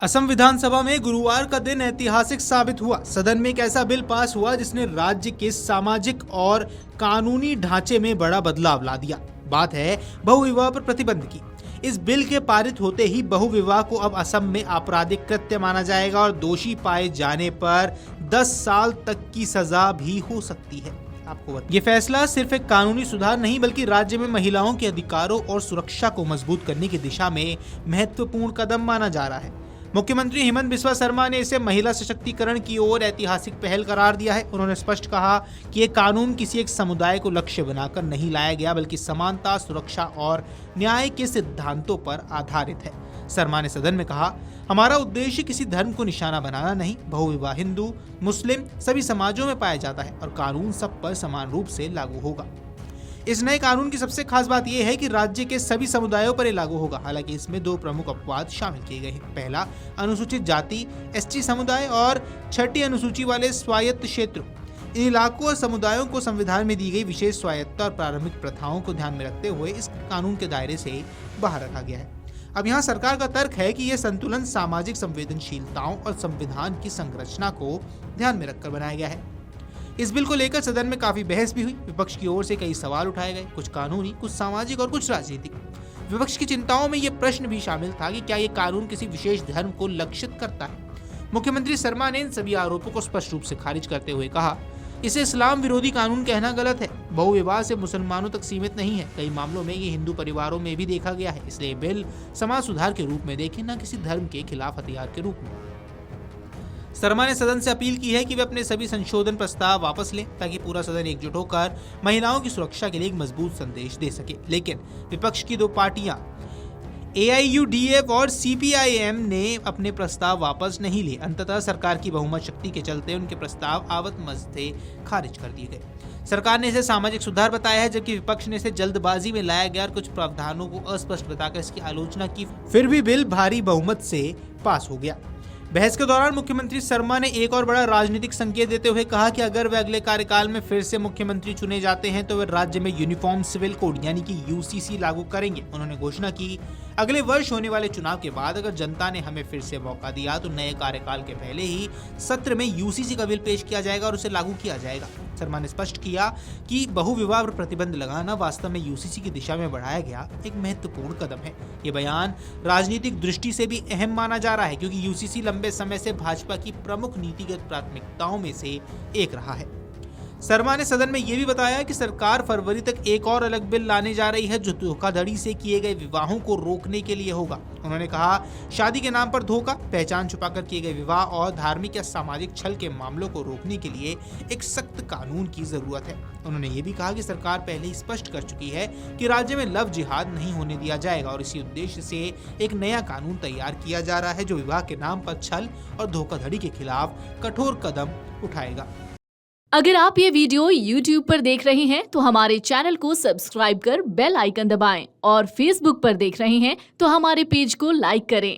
असम विधानसभा में गुरुवार का दिन ऐतिहासिक साबित हुआ। सदन में एक ऐसा बिल पास हुआ जिसने राज्य के सामाजिक और कानूनी ढांचे में बड़ा बदलाव ला दिया। बात है बहुविवाह पर प्रतिबंध की। इस बिल के पारित होते ही बहुविवाह को अब असम में आपराधिक कृत्य माना जाएगा और दोषी पाए जाने पर 10 साल तक की सजा भी हो सकती है। आपको ये फैसला सिर्फ एक कानूनी सुधार नहीं बल्कि राज्य में महिलाओं के अधिकारों और सुरक्षा को मजबूत करने की दिशा में महत्वपूर्ण कदम माना जा रहा है। मुख्यमंत्री हेमंत बिस्वा शर्मा ने इसे महिला सशक्तिकरण की ओर ऐतिहासिक पहल करार दिया है। उन्होंने स्पष्ट कहा कि ये कानून किसी एक समुदाय को लक्ष्य बनाकर नहीं लाया गया बल्कि समानता, सुरक्षा और न्याय के सिद्धांतों पर आधारित है। शर्मा ने सदन में कहा, हमारा उद्देश्य किसी धर्म को निशाना बनाना नहीं। बहुविवाह हिंदू, मुस्लिम सभी समाजों में पाया जाता है और कानून सब पर समान रूप से लागू होगा। इस नए कानून की सबसे खास बात यह है कि राज्य के सभी समुदायों पर ये लागू होगा। हालांकि इसमें 2 प्रमुख अपवाद शामिल किए गए हैं। पहला, अनुसूचित जाति एसटी समुदाय और छठी अनुसूची वाले स्वायत्त क्षेत्रों। इन इलाकों और समुदायों को संविधान में दी गई विशेष स्वायत्तता और प्रारंभिक प्रथाओं को ध्यान में रखते हुए इस कानून के दायरे से बाहर रखा गया है। अब यहाँ सरकार का तर्क है कि यह संतुलन सामाजिक संवेदनशीलताओं और संविधान की संरचना को ध्यान में रखकर बनाया गया है। इस बिल को लेकर सदन में काफी बहस भी हुई। विपक्ष की ओर से कई सवाल उठाए गए, कुछ कानूनी, कुछ सामाजिक और कुछ राजनीतिक। विपक्ष की चिंताओं में यह प्रश्न भी शामिल था कि क्या यह कानून किसी विशेष धर्म को लक्षित करता है। मुख्यमंत्री शर्मा ने इन सभी आरोपों को स्पष्ट रूप से खारिज करते हुए कहा, इसे इस्लाम विरोधी कानून कहना गलत है। बहुविवाह से मुसलमानों तक सीमित नहीं है, कई मामलों में ये हिंदू परिवारों में भी देखा गया है। इसलिए बिल समाज सुधार के रूप में देखें, न किसी धर्म के खिलाफ हथियार के रूप में। शर्मा ने सदन से अपील की है कि वे अपने सभी संशोधन प्रस्ताव वापस लें ताकि पूरा सदन एकजुट होकर महिलाओं की सुरक्षा के लिए एक मजबूत संदेश दे सके। लेकिन विपक्ष की 2 पार्टियां AIUDF और CPIM ने अपने प्रस्ताव वापस नहीं लिए। अंततः सरकार की बहुमत शक्ति के चलते उनके प्रस्ताव आवत मजते खारिज कर दिए गए। सरकार ने इसे सामाजिक सुधार बताया है, जबकि विपक्ष ने इसे जल्दबाजी में लाया गया और कुछ प्रावधानों को अस्पष्ट बताकर इसकी आलोचना की। फिर भी बिल भारी बहुमत से पास हो गया। बहस के दौरान मुख्यमंत्री शर्मा ने एक और बड़ा राजनीतिक संकेत देते हुए कहा कि अगर वे अगले कार्यकाल में फिर से मुख्यमंत्री चुने जाते हैं तो वे राज्य में यूनिफॉर्म सिविल कोड यानी कि UCC लागू करेंगे। उन्होंने घोषणा की, अगले वर्ष होने वाले चुनाव के बाद अगर जनता ने हमें फिर से मौका दिया तो नए कार्यकाल के पहले ही सत्र में UCC का बिल पेश किया जाएगा और उसे लागू किया जाएगा। शर्मा ने स्पष्ट किया कि बहुविवाह पर प्रतिबंध लगाना वास्तव में UCC की दिशा में बढ़ाया गया एक महत्वपूर्ण कदम है। ये बयान राजनीतिक दृष्टि से भी अहम माना जा रहा है क्योंकि UCC लंबे समय से भाजपा की प्रमुख नीतिगत प्राथमिकताओं में से एक रहा है। शर्मा ने सदन में यह भी बताया कि सरकार फरवरी तक एक और अलग बिल लाने जा रही है जो धोखाधड़ी से किए गए विवाहों को रोकने के लिए होगा। उन्होंने कहा, शादी के नाम पर धोखा, पहचान छुपाकर किए गए विवाह और धार्मिक या सामाजिक छल के मामलों को रोकने के लिए एक सख्त कानून की जरूरत है। उन्होंने ये भी कहा कि सरकार पहले ही स्पष्ट कर चुकी है कि राज्य में लव जिहाद नहीं होने दिया जाएगा और इसी उद्देश्य से एक नया कानून तैयार किया जा रहा है जो विवाह के नाम पर छल और धोखाधड़ी के खिलाफ कठोर कदम उठाएगा। अगर आप ये वीडियो YouTube पर देख रहे हैं तो हमारे चैनल को सब्सक्राइब कर बेल आइकन दबाएं और Facebook पर देख रहे हैं तो हमारे पेज को लाइक करें।